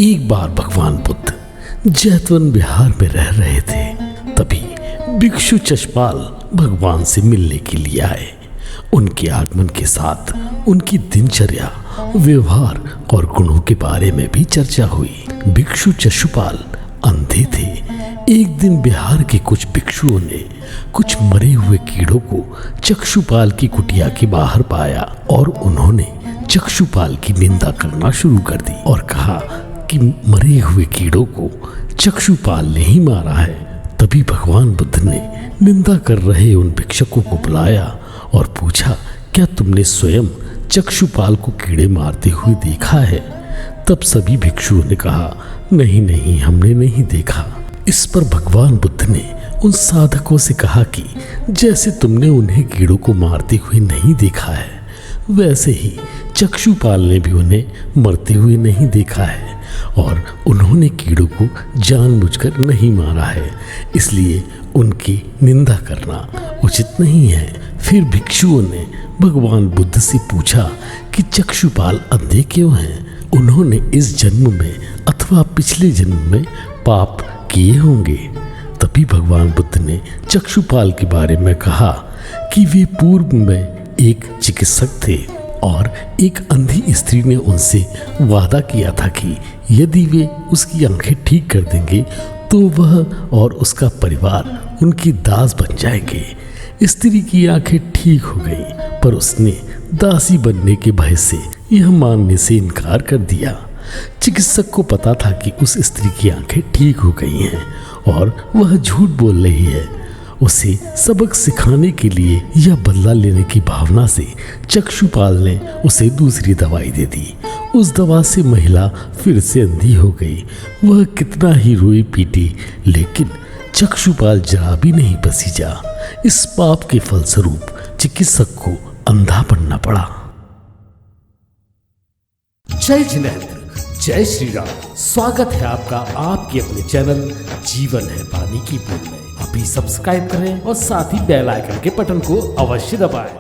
एक बार भगवान बुद्ध जैतवन बिहार में रह रहे थे। तभी भिक्षु चशपाल भगवान से मिलने के लिए आए। उनके आगमन के साथ उनकी दिनचर्या, व्यवहार और गुणों के बारे में भी चर्चा हुई। भिक्षु चशपाल अंधे थे। एक दिन बिहार के कुछ भिक्षुओं ने कुछ मरे हुए कीड़ों को चक्षुपाल की कुटिया के बाहर पाया और उन्होंने चक्षुपाल की निंदा करना शुरू कर दी और कहा कि मरे हुए कीड़ों को चक्षुपाल ने ही मारा है। तभी भगवान बुद्ध ने निंदा कर रहे उन भिक्षुकों को बुलाया और पूछा, क्या तुमने स्वयं चक्षुपाल को कीड़े मारते हुए देखा है? तब सभी भिक्षुओं ने कहा, नहीं नहीं, हमने नहीं देखा। इस पर भगवान बुद्ध ने उन साधकों से कहा कि जैसे तुमने उन्हें कीड़ों को मारते हुए नहीं देखा है, वैसे ही चक्षुपाल ने भी उन्हें मरते हुए नहीं देखा है और उन्होंने कीड़ों को जानबूझकर नहीं मारा है, इसलिए उनकी निंदा करना उचित नहीं है। फिर भिक्षुओं ने भगवान बुद्ध से पूछा कि चक्षुपाल अंधे क्यों हैं? उन्होंने इस जन्म में अथवा पिछले जन्म में पाप किए होंगे। तभी भगवान बुद्ध ने चक्षुपाल के बारे में कहा कि वे पूर्व में एक चिकित्सक थे और एक अंधी स्त्री ने उनसे वादा किया था कि यदि वे उसकी आंखें ठीक कर देंगे तो वह और उसका परिवार उनकी दास बन जाएंगे। स्त्री की आंखें ठीक हो गई, पर उसने दासी बनने के भय से यह मानने से इनकार कर दिया। चिकित्सक को पता था कि उस स्त्री की आंखें ठीक हो गई हैं और वह झूठ बोल रही है। उसे सबक सिखाने के लिए या बदला लेने की भावना से चक्षुपाल ने उसे दूसरी दवाई दे दी। उस दवा से महिला फिर से अंधी हो गई। वह कितना ही रोई पीटी, लेकिन चक्षुपाल जरा भी नहीं पसीजा। इस पाप के फलस्वरूप चिकित्सक को अंधा बनना पड़ा। जय जिनेंद्र, जय श्री राम। स्वागत है आपका आपके अपने चैनल जीवन है पानी की बूंद में। अभी सब्सक्राइब करें और साथ ही बेल आइकन के बटन को अवश्य दबाएं।